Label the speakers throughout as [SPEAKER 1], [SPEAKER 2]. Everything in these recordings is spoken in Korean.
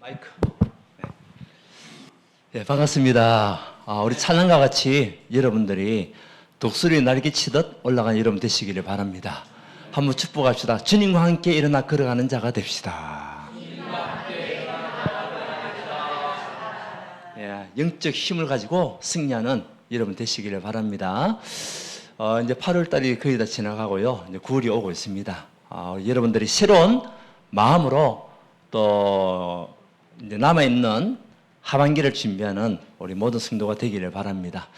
[SPEAKER 1] 마이크. 네, 반갑습니다. 우리 찬양과 같이 여러분들이 독수리 날개치듯 올라간 여러분 되시기를 바랍니다. 한번 축복합시다. 주님과 함께 일어나 걸어가는 자가 됩시다. 예, 영적 힘을 가지고 승리하는 여러분 되시기를 바랍니다. 이제 8월 달이 거의 다 지나가고요. 이제 9월이 오고 있습니다. 여러분들이 새로운 마음으로 또 이제 남아있는 하반기를 준비하는 우리 모든 성도가 되기를 바랍니다.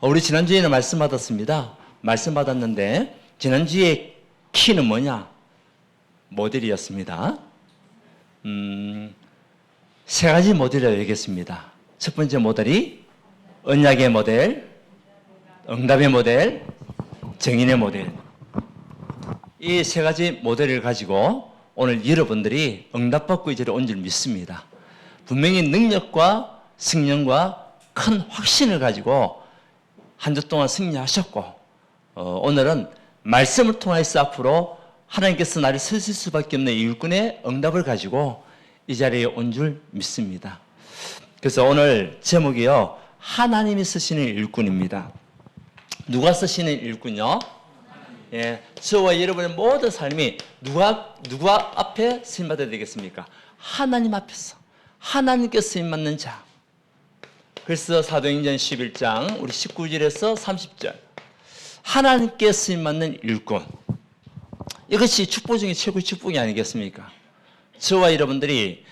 [SPEAKER 1] 우리 지난주에는 말씀 받았습니다. 말씀 받았는데 지난주에 키는 뭐냐? 모델이었습니다. 세 가지 모델이라고 얘기했습니다. 첫 번째 모델이 언약의 모델, 응답의 모델, 정인의 모델. 이 세 가지 모델을 가지고 오늘 여러분들이 응답받고 이 자리에 온 줄 믿습니다. 분명히 능력과 승령과 큰 확신을 가지고 한 주 동안 승리하셨고 오늘은 말씀을 통해서 앞으로 하나님께서 나를 쓰실 수밖에 없는 일꾼의 응답을 가지고 이 자리에 온 줄 믿습니다. 그래서 오늘 제목이요, 하나님이 쓰시는 일꾼입니다. 누가 쓰시는 일꾼요? 예, 저와 여러분의 모든 삶이 누가 앞에 쓰임받아야 되겠습니까? 하나님 앞에서 하나님께 쓰임받는 자. 그래서 사도행전 11장 우리 19절에서 30절 하나님께 쓰임받는 일꾼, 이것이 축복 중에 최고의 축복이 아니겠습니까? 저와 여러분들이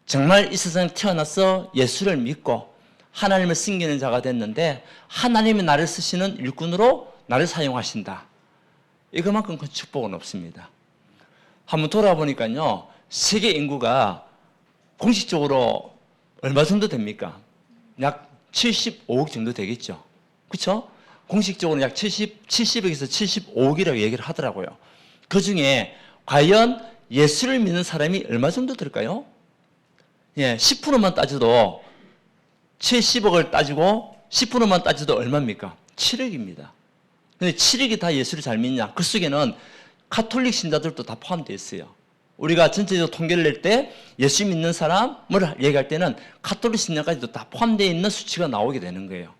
[SPEAKER 1] 정말 이 세상에 태어나서 예수를 믿고 하나님을 섬기는 자가 됐는데 하나님이 나를 쓰시는 일꾼으로 나를 사용하신다. 이것만큼 큰 축복은 없습니다. 한번 돌아보니까요, 세계 인구가 공식적으로 얼마 정도 됩니까? 약 75억 정도 되겠죠. 그렇죠? 공식적으로 약 70억에서 75억이라고 얘기를 하더라고요. 그 중에 과연 예수를 믿는 사람이 얼마 정도 될까요? 예, 10%만 따져도 70억을 따지고 10%만 따져도 얼마입니까? 7억입니다. 근데 7억이 다 예수를 잘 믿냐? 그 속에는 가톨릭 신자들도 다 포함되어 있어요. 우리가 전체적으로 통계를 낼 때 예수 믿는 사람을 얘기할 때는 가톨릭 신자까지도 다 포함되어 있는 수치가 나오게 되는 거예요.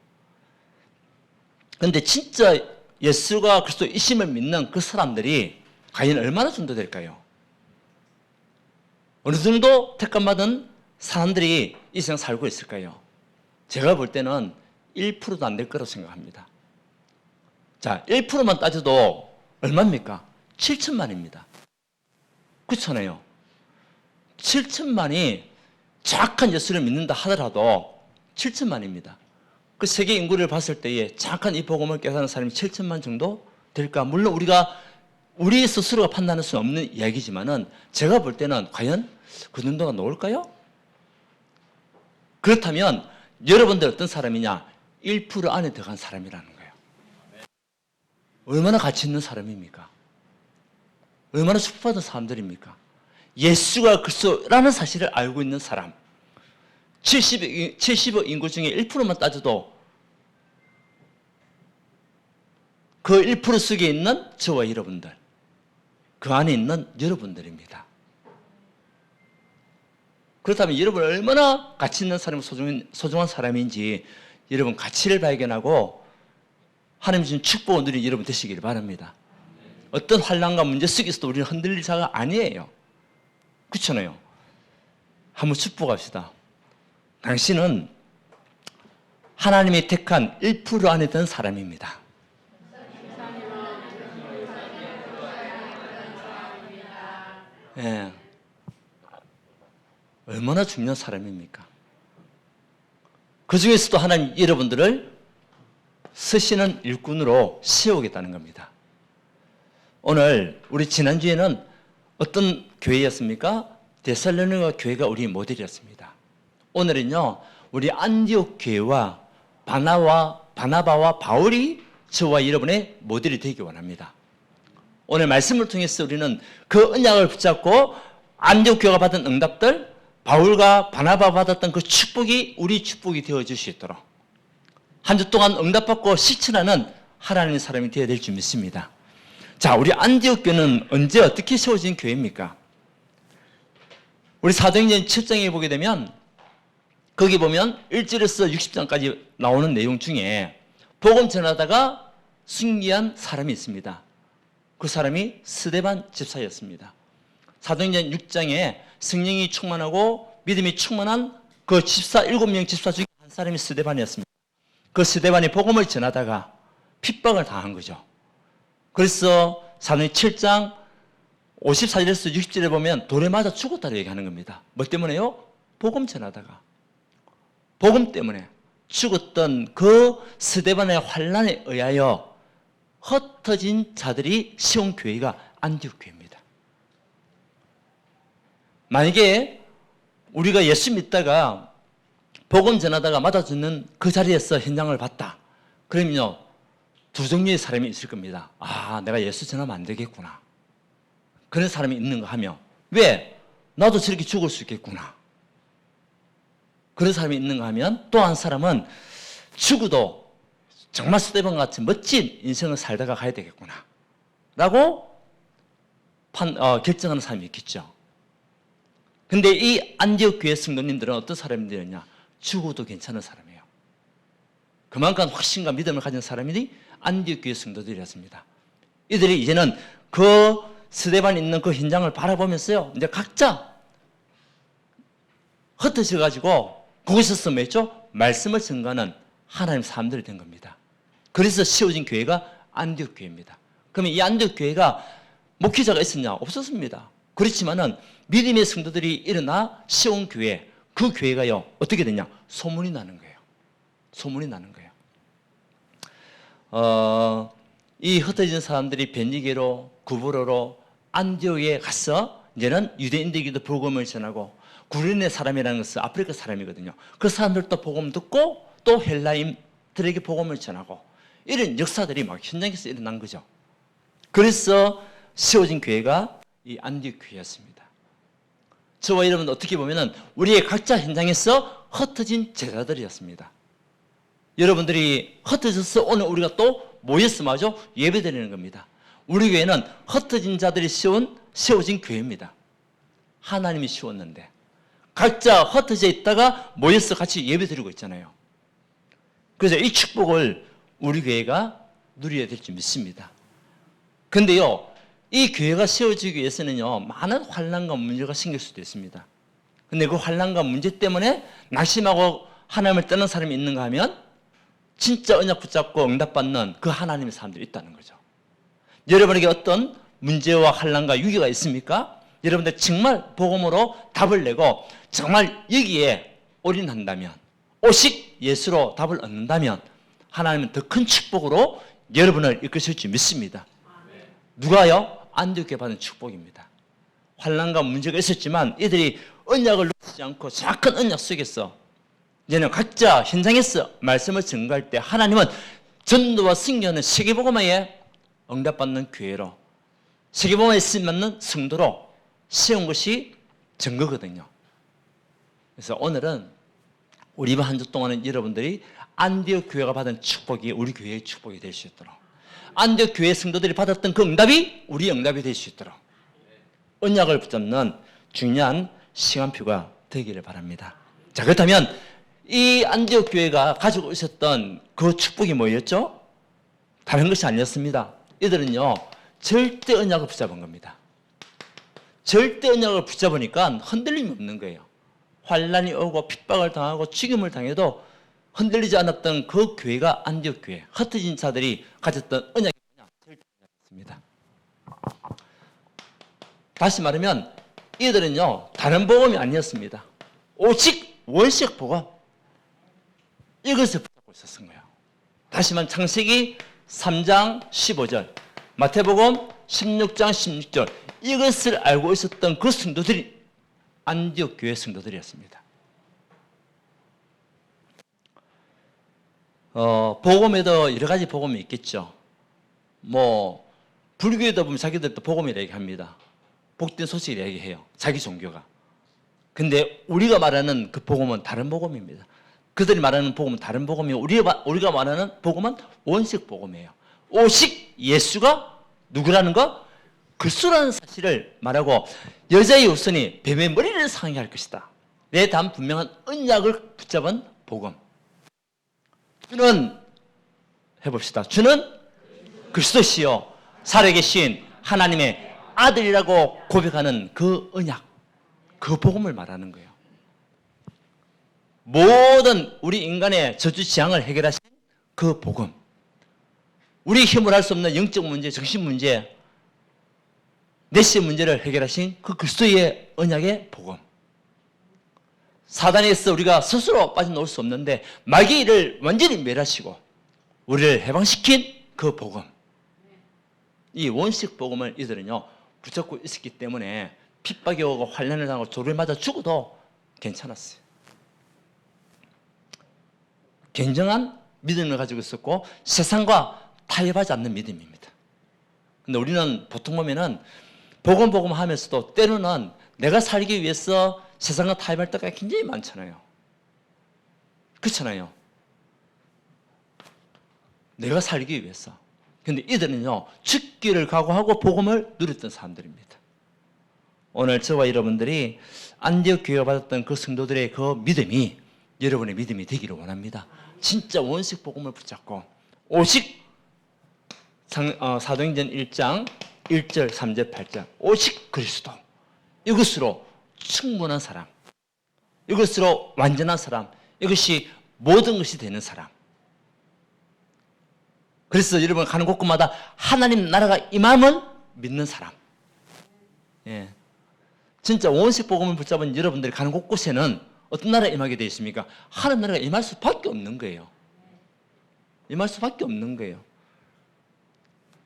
[SPEAKER 1] 그런데 진짜 예수가 그리스도이심을 믿는 그 사람들이 과연 얼마나 정도 될까요? 어느 정도 택감받은 사람들이 이 세상 살고 있을까요? 제가 볼 때는 1%도 안 될 거라고 생각합니다. 자, 1%만 따져도 얼마입니까? 7천만입니다. 그렇잖아요. 7천만이 정확한 예수를 믿는다 하더라도 7천만입니다. 그 세계 인구를 봤을 때에 정확한 이 복음을 깨닫는 사람이 7천만 정도 될까? 물론 우리 스스로가 판단할 수 없는 이야기지만은 제가 볼 때는 과연 그 정도가 나올까요? 그렇다면 여러분들 어떤 사람이냐? 1% 안에 들어간 사람이라는 거예요. 얼마나 가치 있는 사람입니까? 얼마나 축복받은 사람들입니까? 예수가 그리스도라는 사실을 알고 있는 사람. 70억 인구 중에 1%만 따져도 그 1% 속에 있는 저와 여러분들, 그 안에 있는 여러분들입니다. 그렇다면 여러분 얼마나 가치 있는 사람이 소중한 사람인지 여러분 가치를 발견하고 하나님 주신 축복을 누린 여러분 되시길 바랍니다. 어떤 환난과 문제 속에서도 우리는 흔들릴 자가 아니에요. 그렇잖아요. 한번 축복합시다. 당신은 하나님이 택한 1% 안에 든 사람입니다. 예. 얼마나 중요한 사람입니까? 그 중에서도 하나님 여러분들을 쓰시는 일꾼으로 세우겠다는 겁니다. 오늘 우리 지난주에는 어떤 교회였습니까? 데살로니가 교회가 우리 모델이었습니다. 오늘은요, 우리 안디옥 교회와 바나바와 바울이 저와 여러분의 모델이 되기 원합니다. 오늘 말씀을 통해서 우리는 그 언약을 붙잡고 안디옥 교회가 받은 응답들, 바울과 바나바가 받았던 그 축복이 우리 축복이 되어줄 수 있도록 한 주 동안 응답받고 실천하는 하나님의 사람이 되어야 될 줄 믿습니다. 자, 우리 안디옥 교회는 언제 어떻게 세워진 교회입니까? 우리 사도행전 7장에 보게 되면 거기 보면 1절에서 60장까지 나오는 내용 중에 복음 전하다가 순교한 사람이 있습니다. 그 사람이 스데반 집사였습니다. 사도행전 6장에 성령이 충만하고 믿음이 충만한 그 집사 7명 집사 중에 한 사람이 스데반이었습니다. 그 스데반이 복음을 전하다가 핍박을 당한 거죠. 그래서 사도행전 7장 54절에서 60절에 보면 돌에 맞아 죽었다고 얘기하는 겁니다. 뭐 때문에요? 복음 전하다가. 복음 때문에 죽었던 그 스데반의 환난에 의하여 흩어진 자들이 세운 교회가 안디옥 교회입니다. 만약에 우리가 예수 믿다가 복음 전하다가 맞아 죽는 그 자리에서 현장을 봤다. 그러면요, 두 종류의 사람이 있을 겁니다. 아, 내가 예수 전하면 안 되겠구나. 그런 사람이 있는가 하며, 왜? 나도 저렇게 죽을 수 있겠구나. 그런 사람이 있는가 하면, 또 한 사람은 죽어도 정말 스데반 같은 멋진 인생을 살다가 가야 되겠구나 라고 결정하는 사람이 있겠죠. 근데 이 안디옥 교회 성도님들은 어떤 사람들이었냐? 죽어도 괜찮은 사람이에요. 그만큼 확신과 믿음을 가진 사람이 안디옥 교회 성도들이었습니다. 이들이 이제는 그 스데반 있는 그 현장을 바라보면서요, 이제 각자 흩어져가지고 거기서 뭐 했죠? 말씀을 전가하는 하나님 사람들이 된 겁니다. 그래서 세워진 교회가 안디옥 교회입니다. 그러면 이 안디옥 교회가 목회자가 있었냐? 없었습니다. 그렇지만은 믿음의 성도들이 일어나 세운 교회, 그 교회가요, 어떻게 되냐? 소문이 나는 거예요. 소문이 나는 거예요. 이 흩어진 사람들이 베니게로, 구브로로 안디옥에 가서 이제는 유대인들에게도 복음을 전하고, 구레네 사람이라는 것은 아프리카 사람이거든요. 그 사람들도 복음 듣고 또 헬라인들에게 복음을 전하고, 이런 역사들이 막 현장에서 일어난 거죠. 그래서 세워진 교회가 이 안디옥 교회였습니다. 저와 여러분 어떻게 보면은 우리의 각자 현장에서 흩어진 제자들이었습니다. 여러분들이 흩어져서 오늘 우리가 또 모여서 마저 예배드리는 겁니다. 우리 교회는 흩어진 자들이 세워진 교회입니다. 하나님이 세웠는데 각자 흩어져 있다가 모여서 같이 예배드리고 있잖아요. 그래서 이 축복을 우리 교회가 누려야 될 줄 믿습니다. 근데요, 이 교회가 세워지기 위해서는요, 많은 환난과 문제가 생길 수도 있습니다. 근데 그 환난과 문제 때문에 낙심하고 하나님을 떠난 사람이 있는가 하면 진짜 언약 붙잡고 응답받는 그 하나님의 사람들이 있다는 거죠. 여러분에게 어떤 문제와 환난과 위기가 있습니까? 여러분들 정말 복음으로 답을 내고 정말 여기에 올인한다면, 오직 예수로 답을 얻는다면 하나님은 더 큰 축복으로 여러분을 이끄실 줄 믿습니다. 누가요? 안디옥 교회 받은 축복입니다. 환난과 문제가 있었지만 이들이 언약을 놓치지 않고 정확한 언약 속에서 이제는 각자 현장에서 말씀을 전가할 때 하나님은 전도와 승려는 세계복음화에 응답받는 교회로, 세계복음화에 쓰임받는 성도로 세운 것이 증거거든요. 그래서 오늘은 우리 이번 한 주 동안은 여러분들이 안디옥 교회가 받은 축복이 우리 교회의 축복이 될 수 있도록, 안디옥 교회 성도들이 받았던 그 응답이 우리의 응답이 될 수 있도록 언약을 붙잡는 중요한 시간표가 되기를 바랍니다. 자, 그렇다면 이 안디옥 교회가 가지고 있었던 그 축복이 뭐였죠? 다른 것이 아니었습니다. 이들은요, 절대 언약을 붙잡은 겁니다. 절대 언약을 붙잡으니까 흔들림이 없는 거예요. 환난이 오고 핍박을 당하고 죽임을 당해도 흔들리지 않았던 그 교회가 안디옥 교회, 흩어진 자들이 가졌던 언약이 뭐냐? 절대 언약이었습니다. 다시 말하면 이들은요, 다른 복음이 아니었습니다. 오직 원색 복음, 이것을 붙잡고 있었던 거예요. 다시 말하면 창세기 3장 15절, 마태복음 16장 16절, 이것을 알고 있었던 그 성도들이 안디옥 교회 성도들이었습니다. 복음에도 여러 가지 복음이 있겠죠. 뭐 불교에도 보면 자기들도 복음이라 얘기합니다. 복된 소식을 얘기해요. 자기 종교가. 근데 우리가 말하는 그 복음은 다른 복음입니다. 그들이 말하는 복음은 다른 복음이고 우리가 말하는 복음은 원식 복음이에요. 오직 예수가 누구라는 거? 그리스도라는 사실을 말하고 여자의 우선이 뱀의 머리를 상하게 할 것이다. 내 다음 분명한 언약을 붙잡은 복음. 주는 해봅시다. 주는 그리스도시요 살아계신 하나님의 아들이라고 고백하는 그 언약, 그 복음을 말하는 거예요. 모든 우리 인간의 저주 지향을 해결하신 그 복음, 우리 힘으로 할 수 없는 영적 문제, 정신 문제, 내시 문제를 해결하신 그 그리스도의 언약의 복음. 사단에서 우리가 스스로 빠져나올 수 없는데 마귀의 일을 완전히 멸하시고 우리를 해방시킨 그 복음. 이 원식 복음을 이들은요 붙잡고 있었기 때문에 핍박이 오고 환난을 당하고 돌을 맞아 죽어도 괜찮았어요. 굉장한 믿음을 가지고 있었고 세상과 타협하지 않는 믿음입니다. 근데 우리는 보통 보면은 복음 하면서도 때로는 내가 살기 위해서 세상과 타협할 때가 굉장히 많잖아요. 그렇잖아요. 내가 살기 위해서. 근데 이들은요 죽기를 각오하고 복음을 누렸던 사람들입니다. 오늘 저와 여러분들이 안디옥 교회가 받았던 그 성도들의 그 믿음이 여러분의 믿음이 되기를 원합니다. 진짜 원식 복음을 붙잡고 오직 사도행전 1장 1절 3절 8절 오직 그리스도, 이것으로 충분한 사람, 이것으로 완전한 사람, 이것이 모든 것이 되는 사람. 그래서 여러분 가는 곳곳마다 하나님 나라가 임함을 믿는 사람. 예. 진짜 원식 복음을 붙잡은 여러분들이 가는 곳곳에는 어떤 나라에 임하게 되어 있습니까? 하나님 나라가 임할 수밖에 없는 거예요. 임할 수밖에 없는 거예요.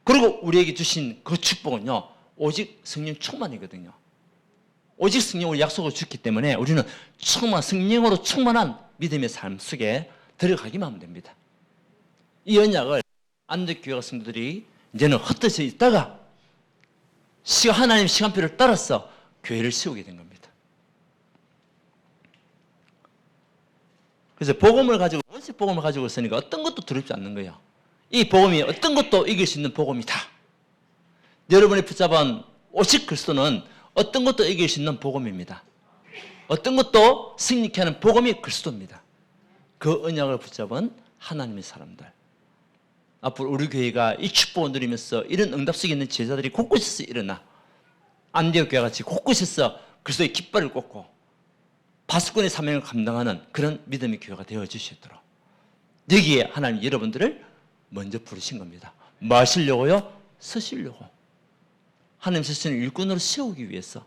[SPEAKER 1] 그리고 우리에게 주신 그 축복은요 오직 성령 충만이거든요. 오직 성령으로 약속을 주기 때문에 우리는 성령으로 충만한 믿음의 삶 속에 들어가기만 하면 됩니다. 이 언약을 안디옥 교회 성도들이 이제는 흩어져 있다가 하나님의 시간표를 따라서 교회를 세우게 된 겁니다. 그래서 복음을 가지고 원식 복음을 가지고 있으니까 어떤 것도 두렵지 않는 거예요. 이 복음이 어떤 것도 이길 수 있는 복음이다. 여러분이 붙잡은 오직 그리스도는 어떤 것도 이길 수 있는 복음입니다. 어떤 것도 승리케 하는 복음이 그리스도입니다. 그 언약을 붙잡은 하나님의 사람들. 앞으로 우리 교회가 이 축복을 누리면서 이런 응답 속에 있는 제자들이 곳곳에서 일어나 안디옥 교회와 같이 곳곳에서 그리스도의 깃발을 꽂고 바스권의 사명을 감당하는 그런 믿음의 교회가 되어주시도록 여기에 하나님 여러분들을 먼저 부르신 겁니다. 뭐 하시려고요? 서시려고. 하나님 쓰시는 일꾼으로 세우기 위해서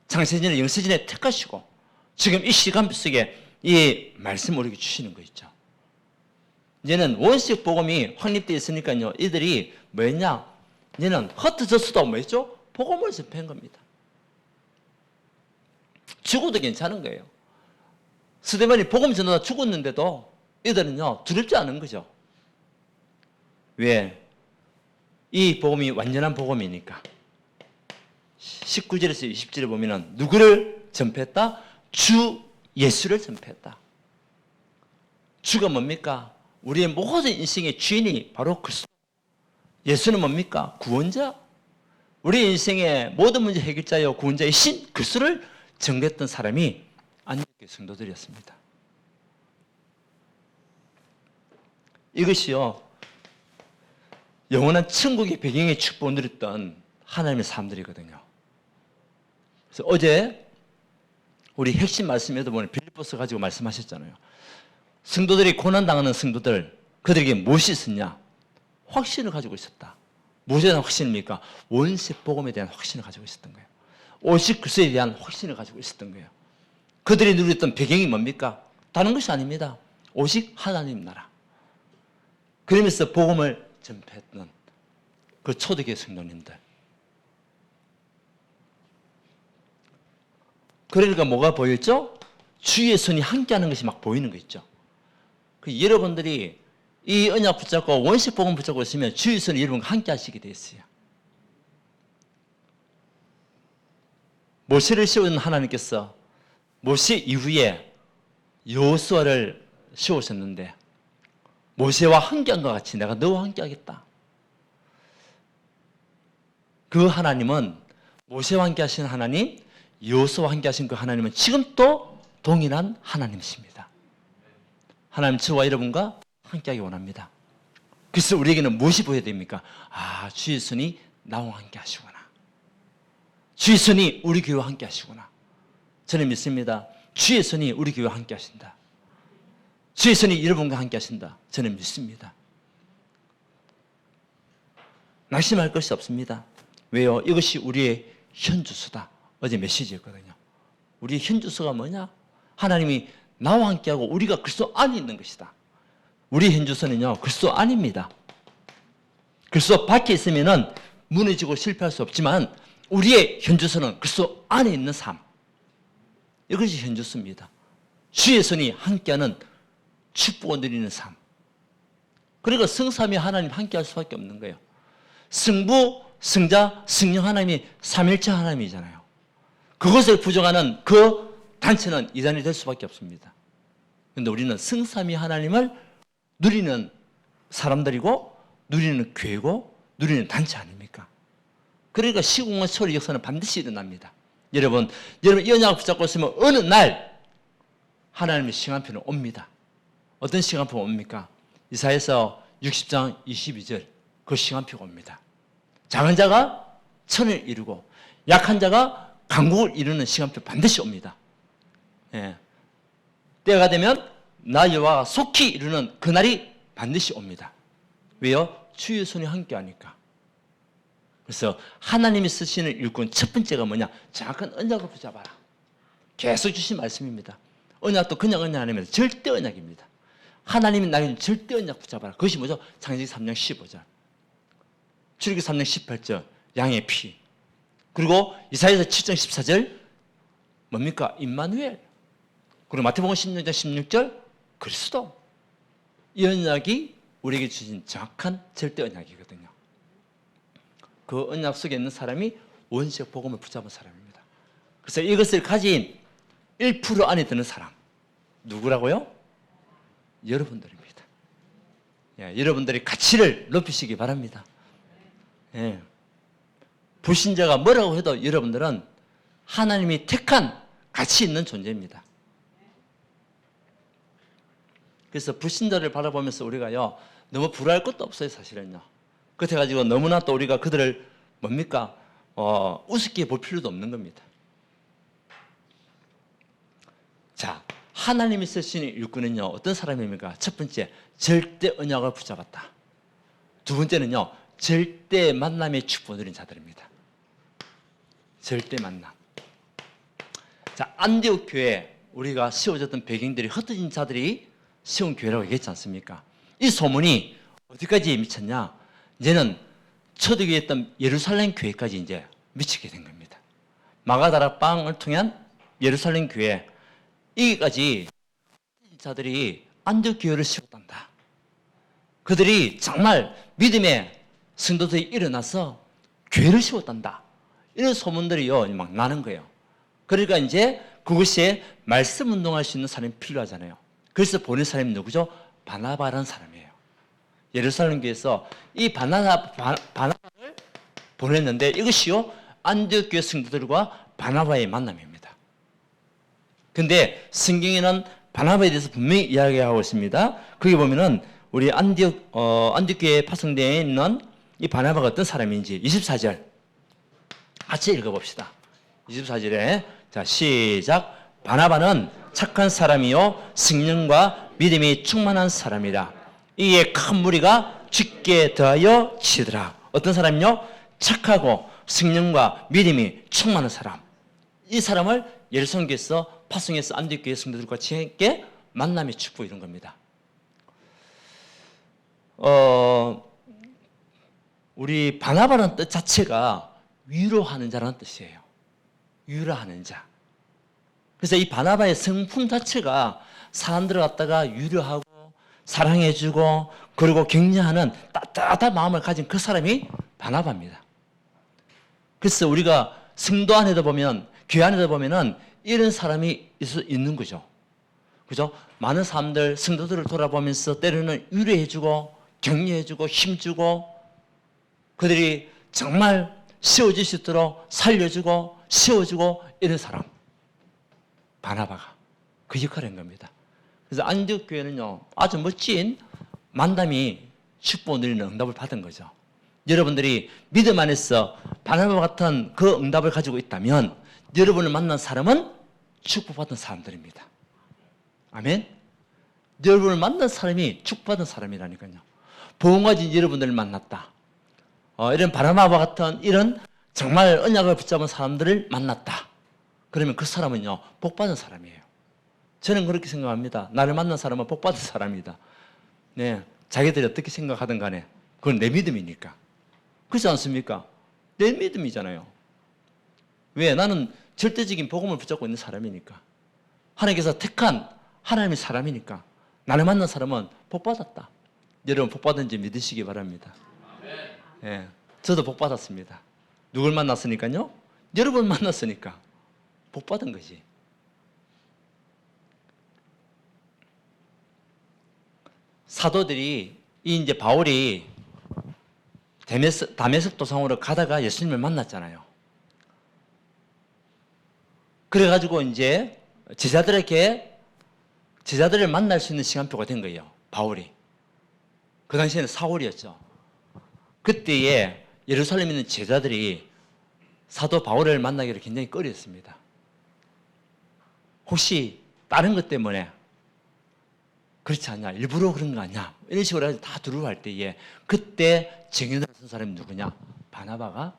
[SPEAKER 1] 창세전에 영세전에 택하시고 지금 이 시간 속에 이 말씀을 우리에게 주시는 거 있죠. 이제는 원식 복음이 확립되어 있으니까요. 이들이 뭐였냐? 이제는 흩어졌어도 뭐였죠? 복음을 전파한 겁니다. 죽어도 괜찮은 거예요. 스데반이 복음 전하다 죽었는데도 이들은요 두렵지 않은 거죠. 왜? 이 복음이 완전한 복음이니까. 19절에서 20절에 보면은 누구를 전폐했다? 주 예수를 전폐했다. 주가 뭡니까? 우리의 모든 인생의 주인이 바로 그리스도. 예수는 뭡니까? 구원자. 우리 인생의 모든 문제 해결자요 구원자의 신 그리스도를 전개했던 사람이 안디옥 성도들이었습니다. 이것이요 영원한 천국의 배경의 축복을 누렸던 하나님의 사람들이거든요. 그래서 어제 우리 핵심 말씀에도 보면 빌립보서 가지고 말씀하셨잖아요. 성도들이 고난당하는 성도들, 그들에게 무엇이 있었냐? 확신을 가지고 있었다. 무엇에 대한 확신입니까? 원색 복음에 대한 확신을 가지고 있었던 거예요. 오직 그리스도에 대한 확신을 가지고 있었던 거예요. 그들이 누렸던 배경이 뭡니까? 다른 것이 아닙니다. 오직 하나님 나라. 그러면서 복음을 전파했던 그 초대교회 성도님들. 그러니까 뭐가 보였죠? 주의 손이 함께하는 것이 막 보이는 거 있죠. 여러분들이 이 언약 붙잡고 원식 복음 붙잡고 있으면 주의 손이 여러분과 함께 하시게 되어 있어요. 모세를 세운 하나님께서 모세 이후에 여호수아를 세우셨는데 모세와 함께한 것 같이 내가 너와 함께하겠다. 그 하나님은 모세와 함께 하신 하나님, 여호수아와 함께 하신 그 하나님은 지금도 동일한 하나님이십니다. 하나님 저와 여러분과 함께하기 원합니다. 그래서 우리에게는 무엇이 보여야 됩니까? 아, 주의 손이 나와 함께 하시구나. 주의 손이 우리 교회와 함께 하시구나. 저는 믿습니다. 주의 손이 우리 교회와 함께 하신다. 주의 손이 여러분과 함께 하신다. 저는 믿습니다. 낙심할 것이 없습니다. 왜요? 이것이 우리의 현주소다. 어제 메시지였거든요. 우리의 현주소가 뭐냐? 하나님이 나와 함께하고 우리가 그리스도 안에 있는 것이다. 우리 현주소는요, 그리스도 안입니다. 그리스도 밖에 있으면은 무너지고 실패할 수 없지만 우리의 현주소는 그리스도 안에 있는 삶. 이것이 현주소입니다. 주의 손이 함께하는 축복을 누리는 삶. 그러니까 성삼위 하나님 함께할 수밖에 없는 거예요. 성부, 성자, 성령 하나님이 삼일체 하나님이잖아요. 그것을 부정하는 그 단체는 이단이 될 수밖에 없습니다. 그런데 우리는 성삼위 하나님을 누리는 사람들이고 누리는 교회고 누리는 단체 아닙니까? 그러니까 시공의 소리 역사는 반드시 일어납니다. 여러분 이 언약을 붙잡고 있으면 어느 날 하나님의 시간표는 옵니다. 어떤 시간표가 옵니까? 이사야서 60장 22절 그 시간표가 옵니다. 작은 자가 천을 이루고 약한 자가 강국을 이루는 시간표 반드시 옵니다. 예. 때가 되면 나 여호와가 속히 이루는 그날이 반드시 옵니다. 왜요? 주의 손이 함께하니까. 그래서 하나님이 쓰시는 일꾼 첫 번째가 뭐냐? 정확한 언약을 붙잡아라. 계속 주신 말씀입니다. 언약도 그냥 언약 아닙니다. 절대 언약입니다. 하나님이 나에게 절대 언약 붙잡아라. 그것이 뭐죠? 창세기 3장 15절. 출애굽기 3장 18절. 양의 피. 그리고 이사야서 7장 14절. 뭡니까? 임마누엘. 그리고 마태복음 16장 16절. 그리스도. 이 언약이 우리에게 주신 정확한 절대 언약이거든요. 그 언약 속에 있는 사람이 원시적 복음을 붙잡은 사람입니다. 그래서 이것을 가진 1% 안에 드는 사람. 누구라고요? 여러분들입니다. 예, 여러분들의 가치를 높이시기 바랍니다. 예. 불신자가 뭐라고 해도 여러분들은 하나님이 택한 가치 있는 존재입니다. 그래서 불신자를 바라보면서 우리가요, 너무 불화할 것도 없어요, 사실은요. 그렇게 가지고 너무나 또 우리가 그들을 뭡니까? 우습게 볼 필요도 없는 겁니다. 자, 하나님이 쓰시는 일꾼은요, 어떤 사람입니까? 첫 번째, 절대 언약을 붙잡았다. 두 번째는요, 절대 만남의 축복을 누린 자들입니다. 절대 만남. 자, 안디옥 교회, 우리가 세워졌던 배경들이 흩어진 자들이 세운 교회라고 얘기했지 않습니까? 이 소문이 어디까지 미쳤냐? 이제는 초대교회 있던 예루살렘 교회까지 이제 미치게 된 겁니다. 마가다락방을 통한 예루살렘 교회, 여기까지 자들이 안디옥 교회를 세웠단다. 그들이 정말 믿음의 성도들이 일어나서 교회를 세웠단다. 이런 소문들이요, 막 나는 거예요. 그러니까 이제 그것에 말씀 운동할 수 있는 사람이 필요하잖아요. 그래서 보낸 사람이 누구죠? 바나바라는 사람이에요. 예루살렘 교회에서 이 바나바를 보냈는데 이것이요, 안디옥 교회 성도들과 바나바의 만남입니다. 근데 성경에는 바나바에 대해서 분명히 이야기하고 있습니다. 거기 보면은 우리 안디옥 교회에 파송되어 있는 이 바나바가 어떤 사람인지 24절 같이 읽어봅시다. 24절에 자, 시작. 바나바는 착한 사람이요 성령과 믿음이 충만한 사람이다. 이에 큰 무리가 죽게 더하여 치더라. 어떤 사람이요? 착하고 성령과 믿음이 충만한 사람. 이 사람을 예루살렘에서 파송해서 안디옥 교회 성도들과 함께 만남의 축복 이런 겁니다. 우리 바나바라는 뜻 자체가 위로하는 자라는 뜻이에요. 위로하는 자. 그래서 이 바나바의 성품 자체가 사람들을 갖다가 위로하고 사랑해주고 그리고 격려하는 따뜻한 마음을 가진 그 사람이 바나바입니다. 그래서 우리가 성도 안에도 보면, 교회 안에도 보면은 이런 사람이 있는 거죠. 그죠? 많은 사람들, 성도들을 돌아보면서 때로는 위로해주고 격려해주고 힘주고 그들이 정말 세워질 수 있도록 살려주고 세워주고 이런 사람. 바나바가 그 역할을 한 겁니다. 그래서 안디옥 교회는요, 아주 멋진 만남이 축복을 누리는 응답을 받은 거죠. 여러분들이 믿음 안에서 바나바 같은 그 응답을 가지고 있다면 여러분을 만난 사람은 축복받은 사람들입니다. 아멘. 여러분을 만난 사람이 축복받은 사람이라니까요. 복음 가진 여러분들을 만났다. 이런 바나바와 같은 이런 정말 언약을 붙잡은 사람들을 만났다. 그러면 그 사람은요, 복받은 사람이에요. 저는 그렇게 생각합니다. 나를 만난 사람은 복받은 사람이다. 네, 자기들이 어떻게 생각하든 간에 그건 내 믿음이니까. 그렇지 않습니까? 내 믿음이잖아요. 왜? 나는 절대적인 복음을 붙잡고 있는 사람이니까. 하나님께서 택한 하나님의 사람이니까. 나를 만난 사람은 복받았다. 여러분 복받은지 믿으시기 바랍니다. 예, 저도 복받았습니다. 누굴 만났으니까요? 여러분 만났으니까 복받은 거지. 사도들이 이제 바울이 다메섹 도상으로 가다가 예수님을 만났잖아요. 그래가지고 이제 제자들을 만날 수 있는 시간표가 된 거예요. 바울이. 그 당시에는 사울이었죠. 그때에 예루살렘에 있는 제자들이 사도 바울을 만나기를 굉장히 꺼렸습니다. 혹시 다른 것 때문에 그렇지 않냐? 일부러 그런 거 아니야? 이런 식으로 해서 다 두려워할 때에 그때 정인으로 선 사람이 누구냐? 바나바가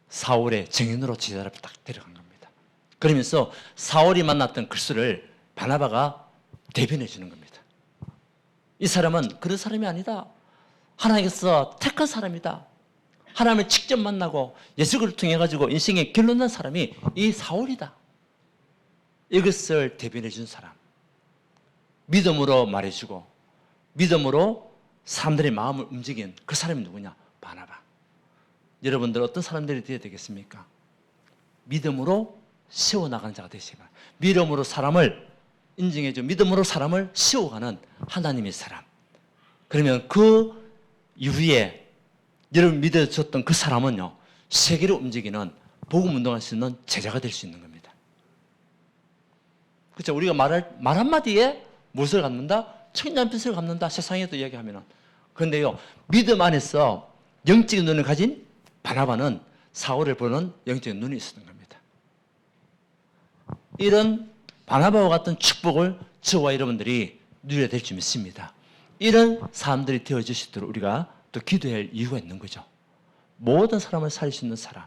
[SPEAKER 1] 사울의 정인으로 제자를 딱 데려간 겁니다. 그러면서 사울이 만났던 글수를 바나바가 대변해 주는 겁니다. 이 사람은 그런 사람이 아니다. 하나님께서 택한 사람이다. 하나님을 직접 만나고 예수를 통해 가지고 인생의 결론 난 사람이 이 사울이다. 이것을 대변해 준 사람. 믿음으로 말해주고 믿음으로 사람들의 마음을 움직인 그 사람이 누구냐? 바나바. 여러분들 어떤 사람들이 되어야 되겠습니까? 믿음으로 세워나가는 자가 되시기 바랍니다. 믿음으로 사람을 인정해주고 믿음으로 사람을 세워가는 하나님의 사람. 그러면 그 이후에 여러분 믿어줬던 그 사람은요, 세계를 움직이는 복음 운동할 수 있는 제자가 될 수 있는 겁니다. 그렇죠? 우리가 말 한마디에 무엇을 갖는다? 천년빛을 갖는다. 세상에도 이야기하면은. 그런데요, 믿음 안에서 영적인 눈을 가진 바나바는 사울을 보는 영적인 눈이 있었던 겁니다. 이런 바나바와 같은 축복을 저와 여러분들이 누려야 될 줄 믿습니다. 이런 사람들이 되어질 수 있도록 우리가 또 기도할 이유가 있는 거죠. 모든 사람을 살릴 수 있는 사람.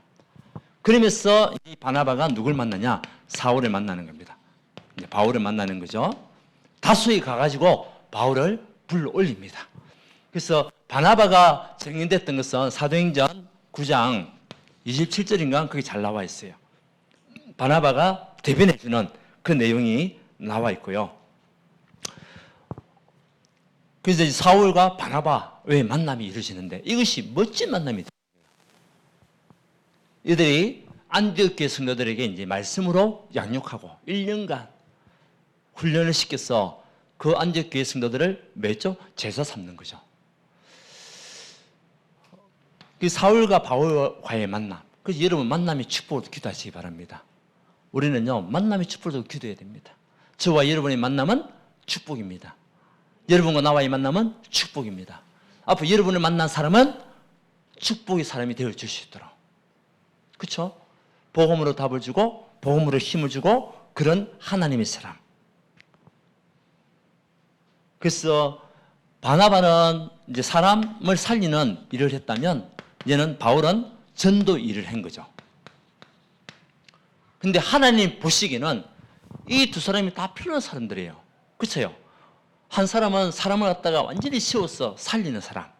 [SPEAKER 1] 그러면서 이 바나바가 누굴 만나냐? 사울을 만나는 겁니다. 이제 바울을 만나는 거죠. 다수에 가가지고 바울을 불러 올립니다. 그래서 바나바가 정인됐던 것은 사도행전 9장 27절인가 거기 잘 나와 있어요. 바나바가 대변해주는 그 내용이 나와 있고요. 그래서 사울과 바나바의 만남이 이루어지는데 이것이 멋진 만남이 돼요. 이들이 안디옥 교회 성도들에게 이제 말씀으로 양육하고 1년간 훈련을 시켜서 그 안디옥 교회 성도들을 매주 제자 삼는 거죠. 그 사울과 바울과의 만남. 그래서 여러분 만남의 축복을 기도하시기 바랍니다. 우리는요 만남의 축복을 기도해야 됩니다. 저와 여러분의 만남은 축복입니다. 여러분과 나와의 만남은 축복입니다. 앞으로 여러분을 만난 사람은 축복의 사람이 되어 줄 수 있도록. 그렇죠? 복음으로 답을 주고 복음으로 힘을 주고 그런 하나님의 사람. 그래서 바나바는 이제 사람을 살리는 일을 했다면 얘는 바울은 전도 일을 한 거죠. 근데 하나님 보시기에는 이 두 사람이 다 필요한 사람들이에요. 그렇죠? 한 사람은 사람을 갖다가 완전히 세워서 살리는 사람.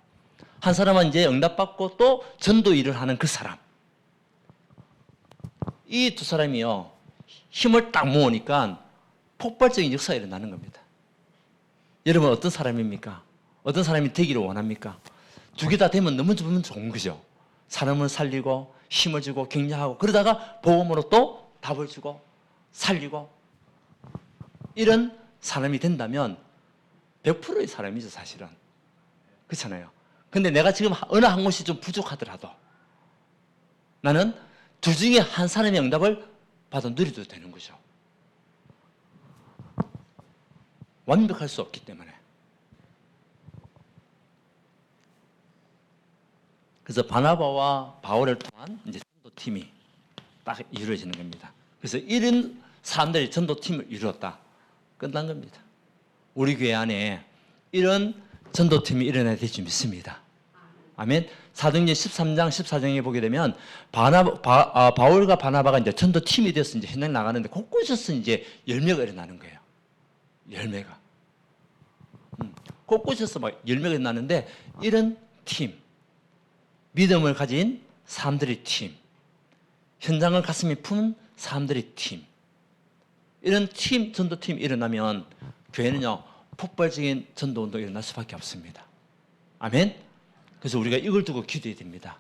[SPEAKER 1] 한 사람은 이제 응답받고 또 전도 일을 하는 그 사람. 이 두 사람이요, 힘을 딱 모으니까 폭발적인 역사가 일어나는 겁니다. 여러분 어떤 사람입니까? 어떤 사람이 되기를 원합니까? 두 개 다 되면 너무 좋은 거죠. 사람을 살리고 힘을 주고 격려하고 그러다가 복음으로 또 답을 주고 살리고 이런 사람이 된다면 100%의 사람이죠 사실은. 그렇잖아요. 근데 내가 지금 어느 한 곳이 좀 부족하더라도 나는 둘 중에 한 사람의 응답을 받아 누려도 되는 거죠. 완벽할 수 없기 때문에. 그래서 바나바와 바울을 통한 이제 전도팀이 딱 이루어지는 겁니다. 그래서 이런 사람들이 전도팀을 이루었다. 끝난 겁니다. 우리 교회 안에 이런 전도팀이 일어나야 될 줄 믿습니다. 아멘. 사도행전 13장 14장에 보게 되면 바울과 바나바가 이제 전도팀이 되어서 이제 현장 나가는데 곳곳에서 이제 열매가 일어나는 거예요. 열매가. 곳곳에서 막 열매가 일어나는데 이런 팀, 믿음을 가진 사람들의 팀, 현장을 가슴에 품은 사람들의 팀, 이런 팀, 전도팀이 일어나면 교회는요 폭발적인 전도운동이 일어날 수밖에 없습니다. 아멘. 그래서 우리가 이걸 두고 기도해야 됩니다.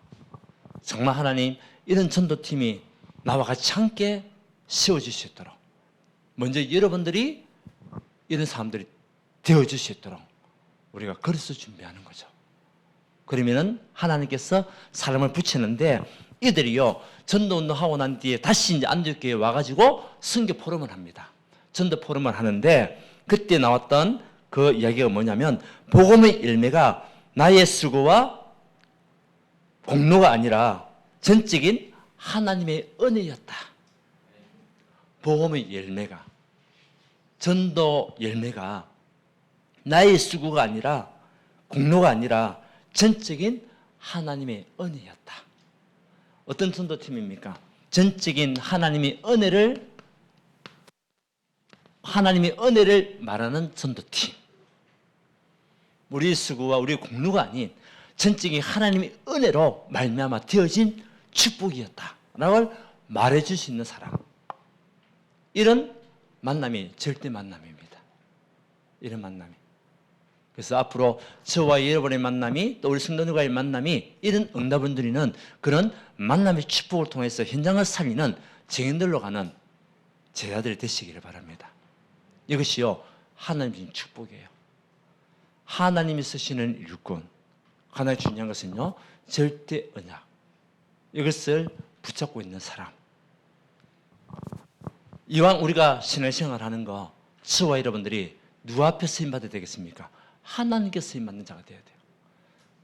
[SPEAKER 1] 정말 하나님 이런 전도팀이 나와 같이 함께 세워질 수 있도록 먼저 여러분들이 이런 사람들이 되어질 수 있도록 우리가 그래서 준비하는 거죠. 그러면은 하나님께서 사람을 붙이는데 이들이요 전도운동 하고 난 뒤에 다시 이제 안디옥교회에 와가지고 선교 포럼을 합니다. 전도 포럼을 하는데 그때 나왔던 그 이야기가 뭐냐면 복음의 열매가 나의 수고와 공로가 아니라 전적인 하나님의 은혜였다. 복음의 열매가, 전도 열매가 나의 수고가 아니라 공로가 아니라 전적인 하나님의 은혜였다. 어떤 전도팀입니까? 전적인 하나님의 은혜를 말하는 전도팀. 우리의 수고와 우리의 공로가 아닌 전적인 하나님의 은혜로 말미암아 되어진 축복이었다라고 말해줄 수 있는 사람. 이런 만남이 절대 만남입니다. 이런 만남이. 그래서 앞으로 저와 여러분의 만남이 또 우리 성도들과의 만남이 이런 응답을 누리는 그런 만남의 축복을 통해서 현장을 살리는 증인들로 가는 제자들이 되시기를 바랍니다. 이것이요 하나님의 축복이에요. 하나님이 쓰시는 일꾼. 하나 중요한 것은요 절대 언약. 이것을 붙잡고 있는 사람. 이왕 우리가 신앙생활 하는 거 저와 여러분들이 누구 앞에 쓰임받아야 되겠습니까? 하나님께 쓰임받는 자가 되어야 돼요.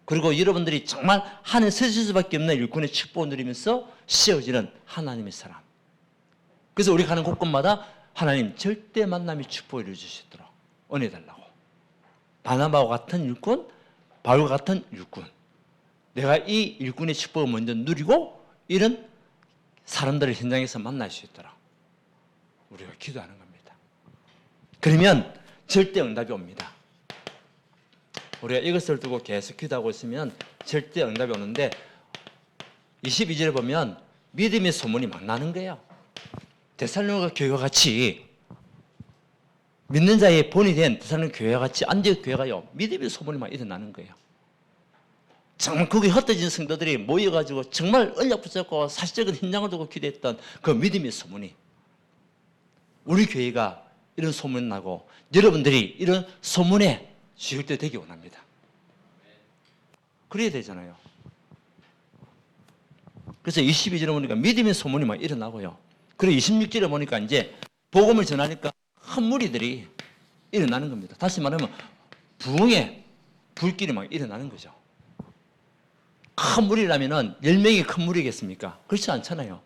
[SPEAKER 1] 그리고 여러분들이 정말 하늘 서실 수밖에 없는 일꾼의 축복을 누리면서 세워지는 하나님의 사람. 그래서 우리 가는 곳곳마다 하나님 절대 만남의 축복을 이루어주시도록 은혜 달라고. 바나바와 같은 일꾼, 바울과 같은 일꾼. 내가 이 일꾼의 축복을 먼저 누리고 이런 사람들을 현장에서 만날 수 있도록 우리가 기도하는 겁니다. 그러면 절대 응답이 옵니다. 우리가 이것을 두고 계속 기도하고 있으면 절대 응답이 오는데 22절에 보면 믿음의 소문이 막 나는 거예요. 데살로니가 교회와 같이 믿는 자의 본이 된 데살로니가 교회와 같이 안디옥 교회가요 믿음의 소문이 막 일어나는 거예요. 정말 거기 흩어진 성도들이 모여가지고 정말 언약 붙잡고 사실적인 현장을 두고 기도했던 그 믿음의 소문이 우리 교회가 이런 소문 나고 여러분들이 이런 소문에 주역대 되기 원합니다. 그래야 되잖아요. 그래서 22절에 보니까 믿음의 소문이 막 일어나고요. 그리고 26절에 보니까 이제 복음을 전하니까 큰 무리들이 일어나는 겁니다. 다시 말하면 부흥의 불길이 막 일어나는 거죠. 큰 무리라면은 10명이 큰 무리겠습니까? 그렇지 않잖아요.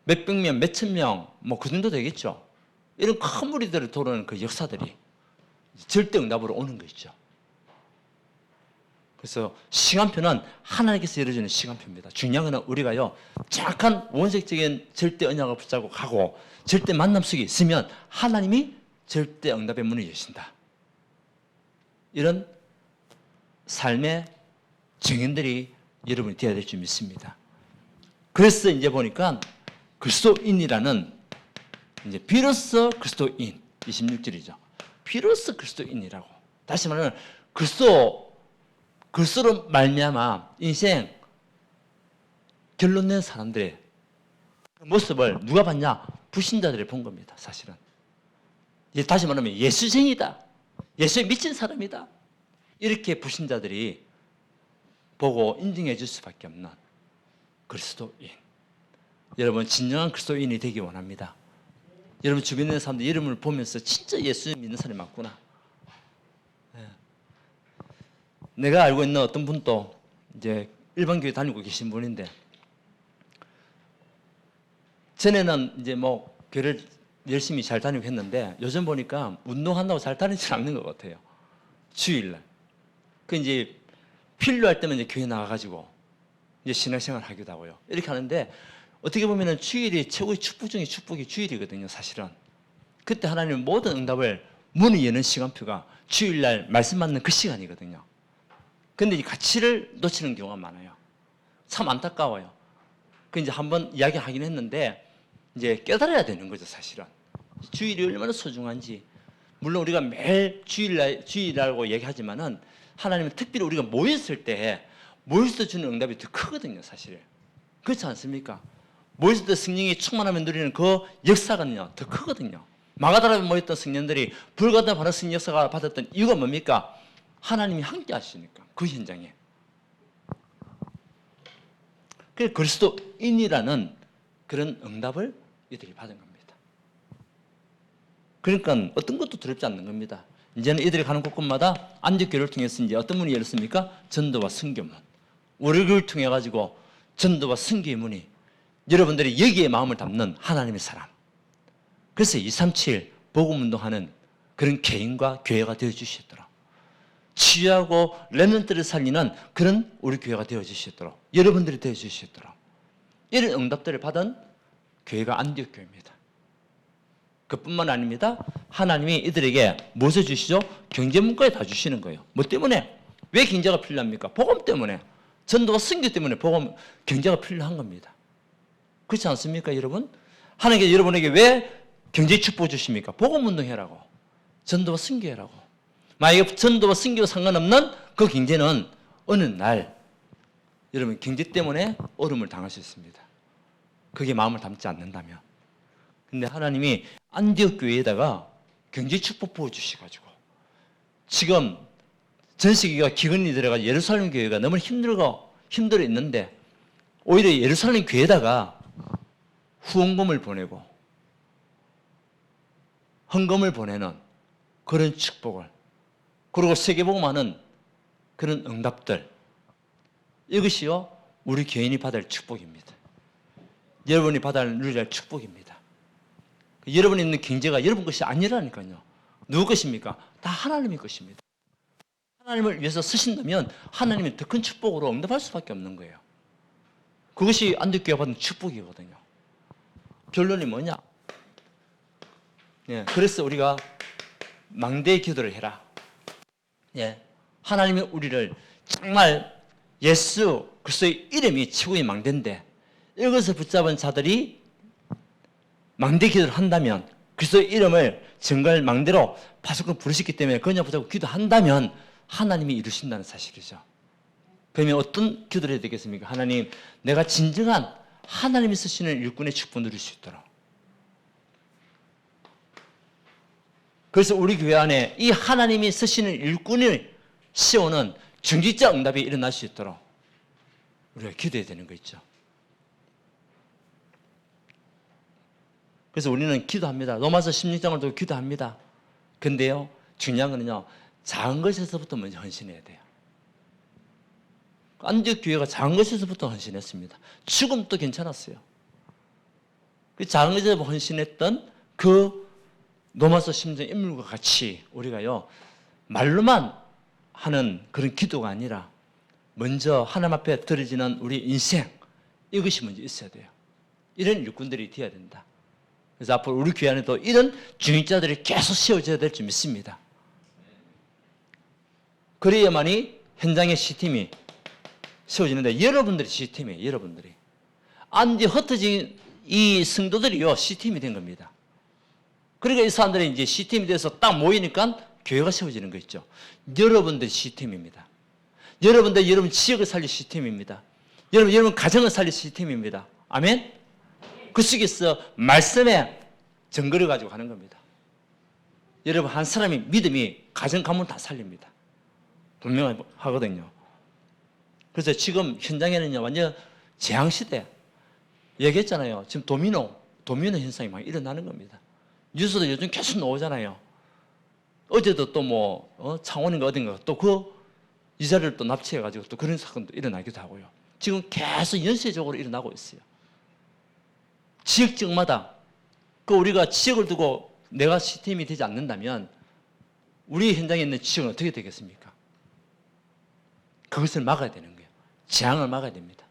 [SPEAKER 1] 몇백 명, 몇천 명, 뭐 그 정도 되겠죠. 이런 큰 무리들을 도우는 그 역사들이 절대 응답으로 오는 것이죠. 그래서 시간표는 하나님께서 열어주는 시간표입니다. 중요한 건 우리가요 정확한 원색적인 절대 언약을 붙잡고 가고 절대 만남 속에 있으면 하나님이 절대 응답의 문을 여신다. 이런 삶의 증인들이 여러분이 되어야 될 줄 믿습니다. 그래서 이제 보니까 그리스도인이라는 이제 비로소 그리스도인 26절이죠. 비로소 그리스도인이라고. 다시 말하면 그리스도로 말미암아 인생 결론 낸 사람들의 모습을 누가 봤냐? 불신자들이 본 겁니다. 사실은. 다시 말하면 예수쟁이다. 예수에 미친 사람이다. 이렇게 불신자들이 보고 인정해 줄 수밖에 없는 그리스도인. 여러분 진정한 그리스도인이 되기 원합니다. 여러분 주변에 있는 사람들 이름을 보면서 진짜 예수 믿는 사람이 맞구나. 내가 알고 있는 어떤 분도 이제 일반 교회 다니고 계신 분인데, 전에는 이제 뭐 교회를 열심히 잘 다니고 했는데 요즘 보니까 운동한다고 잘 다니지 않는 것 같아요. 주일날. 그 이제 필요할 때만 이제 교회 나가가지고 이제 신앙생활 하기도 하고요. 이렇게 하는데 어떻게 보면은 주일이 최고의 축복 중에 축복이 주일이거든요, 사실은. 그때 하나님은 모든 응답을 문을 여는 시간표가 주일날 말씀 받는 그 시간이거든요. 근데 이 가치를 놓치는 경우가 많아요. 참 안타까워요. 그 이제 한번 이야기하긴 했는데 이제 깨달아야 되는 거죠, 사실은. 주일이 얼마나 소중한지. 물론 우리가 매일 주일이라고 얘기하지만은 하나님은 특별히 우리가 모였을 때 모였을 때 주는 응답이 더 크거든요, 사실. 그렇지 않습니까? 모였을 때 성령이 충만하면 누리는 그 역사가요 더 크거든요. 마가다라에 모였던 성년들이 불가능한 성령 역사가 받았던 이유가 뭡니까? 하나님이 함께 하시니까 그 현장에. 그래서 그리스도인이라는 그런 응답을 이들이 받은 겁니다. 그러니까 어떤 것도 두렵지 않는 겁니다. 이제는 이들이 가는 곳곳마다 안디옥교회를 통해서 이제 어떤 문이 열렸습니까? 전도와 선교문. 우리 교회를 통해 가지고 전도와 선교의 문이 여러분들이 여기에 마음을 담는 하나님의 사람. 그래서 237 복음운동하는 그런 개인과 교회가 되어주시도록, 치유하고 렘넌트를 살리는 그런 우리 교회가 되어주시도록, 여러분들이 되어주시도록 이런 응답들을 받은 교회가 안디옥 교회입니다. 그뿐만 아닙니다. 하나님이 이들에게 무엇을 주시죠? 경제문까지 다 주시는 거예요. 뭐 때문에? 왜 경제가 필요합니까? 복음 때문에. 전도와 선교 때문에 복음, 경제가 필요한 겁니다. 그렇지 않습니까, 여러분? 하나님께서 여러분에게 왜 경제 축복 주십니까? 복음 운동해라고. 전도와 선교해라고. 만약에 전도와 선교와 상관없는 그 경제는 어느 날 여러분 경제 때문에 어려움을 당할 수 있습니다. 그게 마음을 담지 않는다면. 근데 하나님이 안디옥 교회에다가 경제 축복 부어주셔가지고 지금 전 세계가 기근이 들어가 예루살렘 교회가 너무 힘들어 있는데 오히려 예루살렘 교회에다가 후원금을 보내고 헌금을 보내는 그런 축복을, 그리고 세계복음하는 그런 응답들, 이것이요 우리 개인이 받을 축복입니다. 여러분이 누려야 할 축복입니다. 여러분이 있는 경제가 여러분 것이 아니라니까요. 누구 것입니까? 다 하나님의 것입니다. 하나님을 위해서 쓰신다면 하나님이 더 큰 축복으로 응답할 수밖에 없는 거예요. 그것이 안디옥교회가 받은 축복이거든요. 결론이 뭐냐? 예, 그래서 우리가 망대의 기도를 해라. 예, 하나님이 우리를 정말 예수 그리스도의 이름이 최고의 망대인데 이것을 붙잡은 자들이 망대 기도를 한다면, 그리스도의 이름을 증거할 망대로 파수꾼 부르셨기 때문에 그냥 붙잡고 기도한다면 하나님이 이루신다는 사실이죠. 그러면 어떤 기도를 해야 되겠습니까? 하나님, 내가 진정한 하나님이 쓰시는 일꾼의 축복 누릴 수 있도록. 그래서 우리 교회 안에 이 하나님이 쓰시는 일꾼을 씌우는 중직자 응답이 일어날 수 있도록 우리가 기도해야 되는 거 있죠. 그래서 우리는 기도합니다. 로마서 16장을 두고 기도합니다. 근데요, 중요한 거는요, 작은 것에서부터 먼저 헌신해야 돼요. 안디옥 교회가 작은 것에서부터 헌신했습니다. 죽음도 괜찮았어요. 그 작은 것에서 헌신했던 그 로마서 16장 인물과 같이 우리가요, 말로만 하는 그런 기도가 아니라 먼저 하나님 앞에 드려지는 우리 인생, 이것이 먼저 있어야 돼요. 이런 일꾼들이 되어야 된다. 그래서 앞으로 우리 교회 안에도 이런 중직자들이 계속 세워져야 될 줄 믿습니다. 그래야만이 현장의 C팀이 세워지는데, 여러분들이 C팀이에요. 여러분들이. 안디 흩어진 이 성도들이요, C팀이 된 겁니다. 그러니까 이 사람들이 이제 C팀이 돼서 딱 모이니까 교회가 세워지는 거 있죠. 여러분들이 C팀입니다. 여러분들, 여러분 지역을 살릴 C팀입니다. 여러분 가정을 살릴 C팀입니다. 아멘? 그 속에서 말씀에 정거를 가지고 하는 겁니다. 여러분, 한 사람이 믿음이 가정 가문 다 살립니다. 분명하거든요. 그래서 지금 현장에는요, 완전 재앙시대. 얘기했잖아요. 지금 도미노 현상이 막 일어나는 겁니다. 뉴스도 요즘 계속 나오잖아요. 어제도 또 창원인가 어딘가 또 그 이자리를 또 납치해가지고 또 그런 사건도 일어나기도 하고요. 지금 계속 연쇄적으로 일어나고 있어요. 지역마다 우리가 지역을 두고 내가 시스템이 되지 않는다면 우리 현장에 있는 지역은 어떻게 되겠습니까? 그것을 막아야 되는 거예요. 재앙을 막아야 됩니다.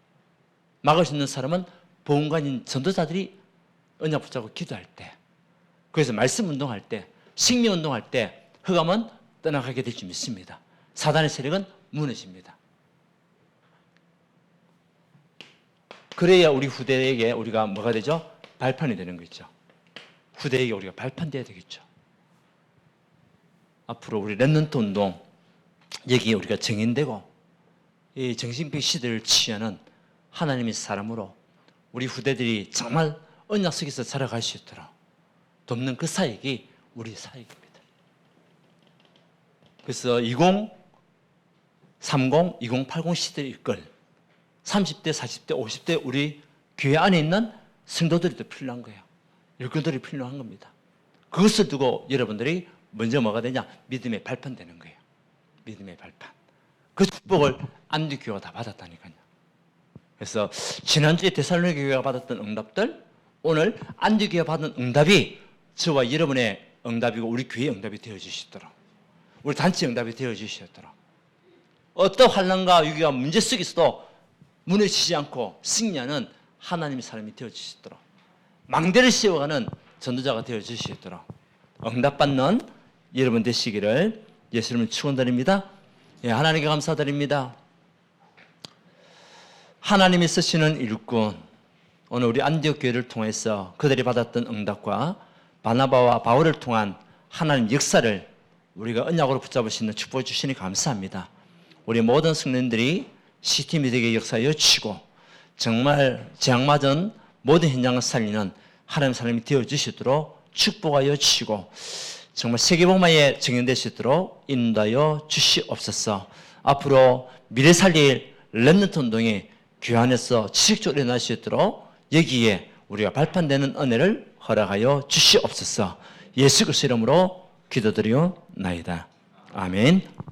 [SPEAKER 1] 막을 수 있는 사람은 보험관인 전도자들이 언약 붙잡고 기도할 때, 그래서 말씀 운동할 때, 식명 운동할 때 흑암은 떠나가게 될 줄 믿습니다. 사단의 세력은 무너집니다. 그래야 우리 후대에게 우리가 뭐가 되죠? 발판이 되는 거죠. 후대에게 우리가 발판돼야 되겠죠. 앞으로 우리 렘넌트 운동, 여기에 우리가 정인되고 이 정신병 시대를 치유하는 하나님의 사람으로 우리 후대들이 정말 언약 속에서 살아갈 수 있도록 돕는 그 사역이 우리 사역입니다. 그래서 2030, 2080 시대를 이끌 30대, 40대, 50대 우리 교회 안에 있는 성도들이 더 필요한 거예요. 일꾼들이 필요한 겁니다. 그것을 두고 여러분들이 먼저 뭐가 되냐? 믿음의 발판 되는 거예요. 믿음의 발판. 그 축복을 안디교회가 다 받았다니까요. 그래서 지난주에 데살로니가 교회가 받았던 응답들, 오늘 안디교회가 받은 응답이 저와 여러분의 응답이고 우리 교회의 응답이 되어주시도록, 우리 단체 응답이 되어주시도록, 어떤 환난과 위기가 문제 속에서도 무너지지 않고 승리하는 하나님의 사람이 되어주시도록, 망대를 씌워가는 전도자가 되어주시도록 응답받는 여러분 되시기를 예수 이름으로 축원드립니다. 예, 하나님께 감사드립니다. 하나님이 쓰시는 일꾼, 오늘 우리 안디옥 교회를 통해서 그들이 받았던 응답과 바나바와 바울을 통한 하나님 역사를 우리가 언약으로 붙잡을 수 있는 축복을 주시니 감사합니다. 우리 모든 성도님들이 시스템이 되게 역사에 여치고 정말 재앙맞은 모든 현장을 살리는 하나님 사람이 되어주시도록 축복하여 주시고 정말 세계복음화에 정연되시도록 인도하여 주시옵소서. 앞으로 미래 살릴 렘넌트 운동이 교회 안에서 지식적으로 일어날 수 있도록 여기에 우리가 발판되는 은혜를 허락하여 주시옵소서. 예수 그리스도 이름으로 기도드리옵나이다. 아멘.